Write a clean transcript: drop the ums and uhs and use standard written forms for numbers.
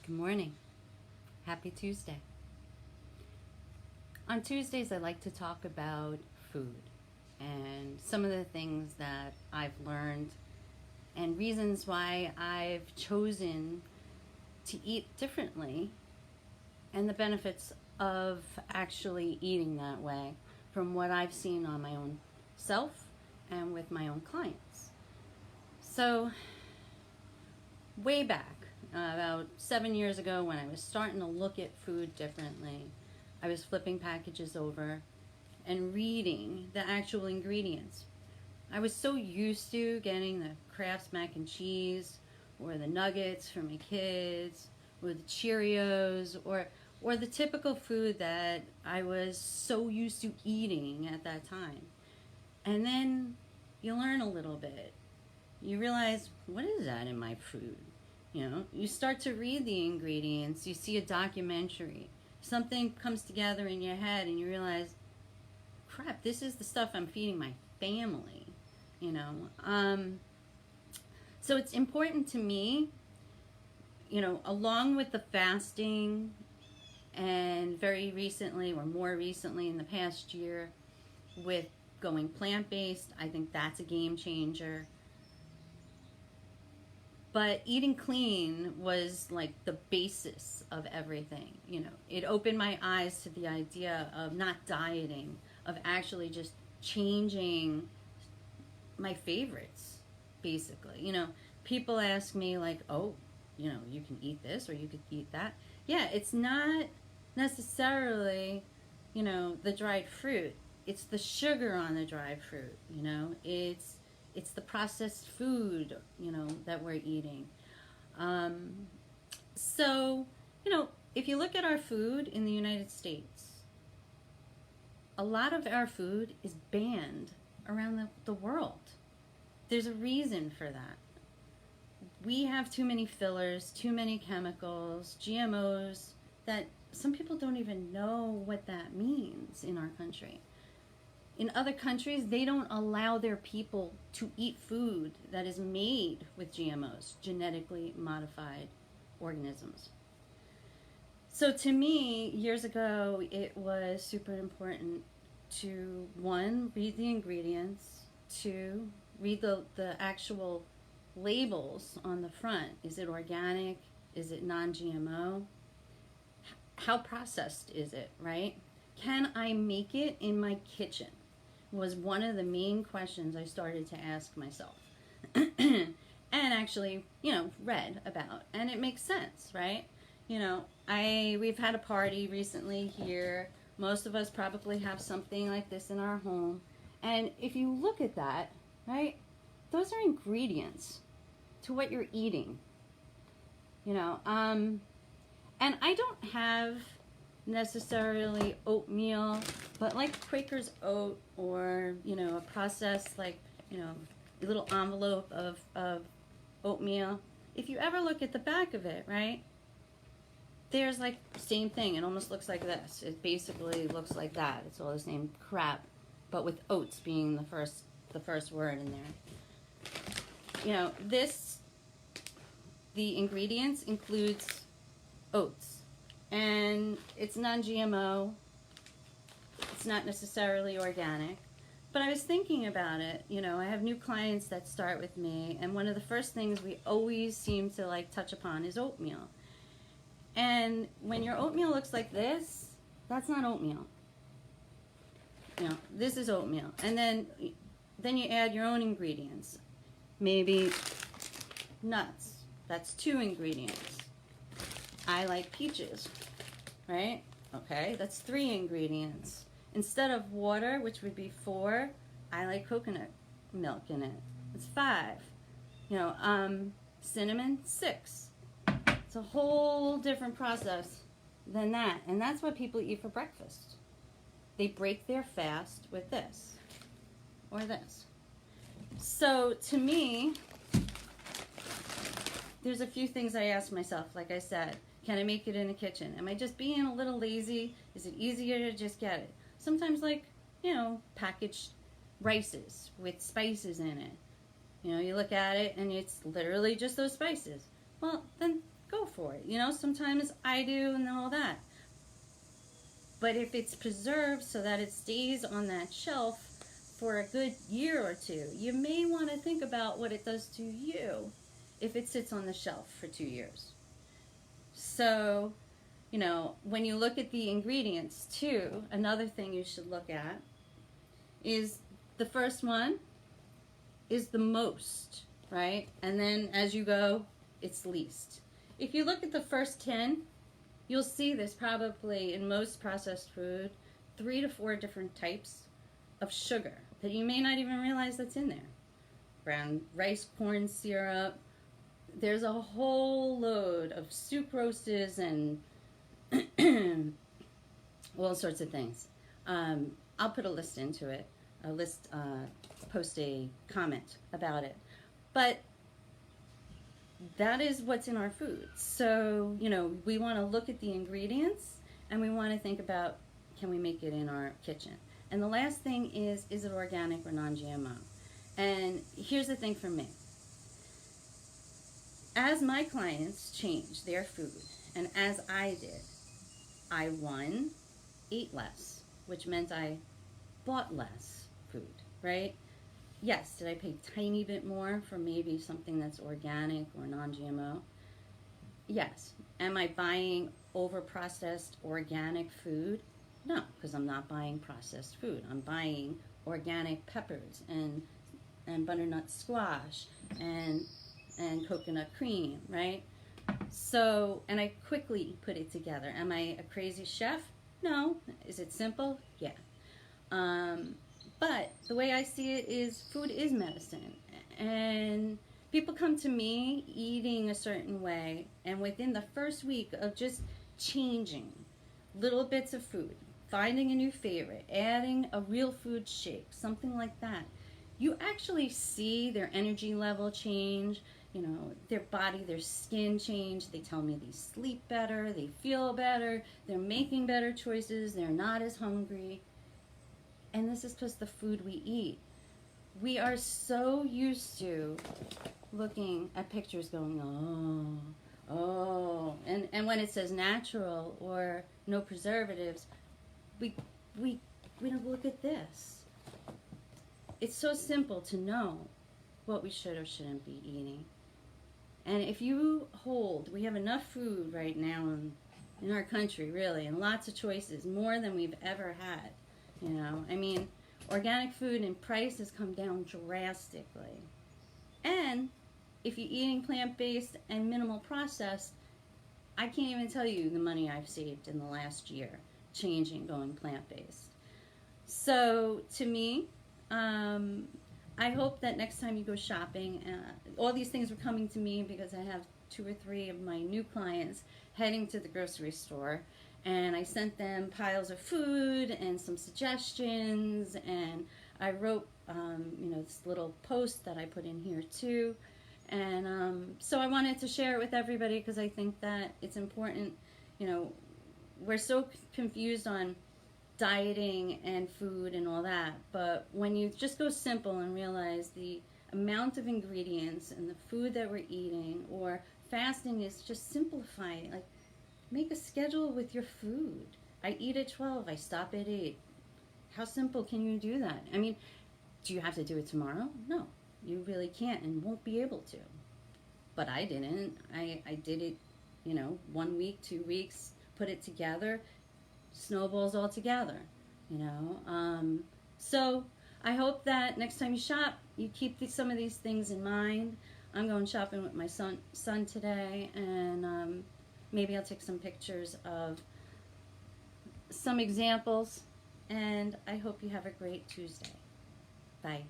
Good morning. Happy Tuesday. On Tuesdays, I like to talk about food and some of the things that I've learned and reasons why I've chosen to eat differently and the benefits of actually eating that way from what I've seen on my own self and with my own clients. So, way back, about 7 years ago, when I was starting to look at food differently, I was flipping packages over and reading the actual ingredients. I was so used to getting the Kraft's mac and cheese or the nuggets for my kids or the Cheerios or the typical food that I was so used to eating at that time. And then you learn a little bit. You realize, what is that in my food? You know, you start to read the ingredients, you see a documentary, something comes together in your head and you realize, crap, this is the stuff I'm feeding my family, you know. So it's important to me, you know, along with the fasting and very recently or more recently in the past year with going plant-based, I think that's a game changer. But eating clean was like the basis of everything. You know, it opened my eyes to the idea of not dieting, of actually just changing my favorites, basically. You know, people ask me like, oh, you know, you can eat this or you could eat that. Yeah, it's not necessarily, you know, the dried fruit. It's the sugar on the dried fruit, you know. It's the processed food, you know, that we're eating. So, you know, if you look at our food in the United States, a lot of our food is banned around the world. There's a reason for that. We have too many fillers, too many chemicals, GMOs, that some people don't even know what that means in our country. In other countries, they don't allow their people to eat food that is made with GMOs, genetically modified organisms. So to me, years ago, it was super important to, one, read the ingredients, two, read the actual labels on the front. Is it organic? Is it non GMO? How processed is it, right? Can I make it in my kitchen? Was one of the main questions I started to ask myself. And actually, you know, read about. And it makes sense, right? You know, we've had a party recently here. Most of us probably have something like this in our home. And if you look at that, right, those are ingredients to what you're eating. You know, and I don't have necessarily oatmeal, but like Quaker's oat or, you know, a processed, like, you know, a little envelope of oatmeal. If you ever look at the back of it, right, there's like same thing. It almost looks like this. It basically looks like that. It's all the same crap, but with oats being the first word in there. You know, the ingredients includes oats. And it's non-GMO. It's not necessarily organic. But I was thinking about it. You know, I have new clients that start with me, and one of the first things we always seem to like touch upon is oatmeal. And when your oatmeal looks like this, that's not oatmeal. You know, this is oatmeal. And then you add your own ingredients. Maybe nuts. That's 2 ingredients. I like peaches, right? Okay, that's 3 ingredients. Instead of water, which would be 4, I like coconut milk in it. It's 5. You know, cinnamon, 6. It's a whole different process than that. And that's what people eat for breakfast. They break their fast with this or this. So to me, there's a few things I ask myself, like I said. Can I make it in the kitchen? Am I just being a little lazy? Is it easier to just get it? Sometimes, like, you know, packaged rices with spices in it. You know, you look at it and it's literally just those spices. Well, then go for it. You know, sometimes I do and all that. But if it's preserved so that it stays on that shelf for a good year or two, you may want to think about what it does to you if it sits on the shelf for 2 years. So, you know, when you look at the ingredients too, another thing you should look at is the first one is the most, right? And then as you go, it's least. If you look at the first 10, you'll see there's probably in most processed food 3 to 4 different types of sugar that you may not even realize that's in there. Brown rice corn syrup. There's a whole load of sucroses and all sorts of things. I'll put a list into it. Post a comment about it. But that is what's in our food. So, you know, we want to look at the ingredients and we want to think about, can we make it in our kitchen? And the last thing is it organic or non-GMO? And here's the thing for me. As my clients change their food, and as I did, I, one, ate less, which meant I bought less food, right? Yes, did I pay a tiny bit more for maybe something that's organic or non-GMO? Yes. Am I buying over-processed organic food? No, because I'm not buying processed food. I'm buying organic peppers and butternut squash and coconut cream, right? So, and I quickly put it together. Am I a crazy chef? No. Is it simple? Yeah. But the way I see it is food is medicine. And people come to me eating a certain way, and within the first week of just changing little bits of food, finding a new favorite, adding a real food shake, something like that, you actually see their energy level change, you know, their body, their skin change. They tell me they sleep better, they feel better, they're making better choices, they're not as hungry. And this is because the food we eat. We are so used to looking at pictures going, oh, and when it says natural or no preservatives, we don't look at this. It's so simple to know what we should or shouldn't be eating. And if you we have enough food right now in our country, really, and lots of choices, more than we've ever had. You know, I mean, organic food in price has come down drastically. And if you're eating plant-based and minimal processed, I can't even tell you the money I've saved in the last year going plant-based. So to me, I hope that next time you go shopping, all these things were coming to me because I have 2 or 3 of my new clients heading to the grocery store. And I sent them piles of food and some suggestions, and I wrote, you know, this little post that I put in here too. And so I wanted to share it with everybody because I think that it's important. You know, we're so confused on dieting and food and all that, but when you just go simple and realize the amount of ingredients and the food that we're eating, or fasting is just simplifying, like, make a schedule with your food. I eat at 12, I stop at 8. How simple can you do that? I mean, do you have to do it tomorrow? No, you really can't and won't be able to. But I didn't. I did it, you know, 1 week, 2 weeks, put it together, snowballs all together, you know. So I hope that next time you shop, you keep some of these things in mind. I'm going shopping with my son today, and maybe I'll take some pictures of some examples, and I hope you have a great Tuesday. Bye.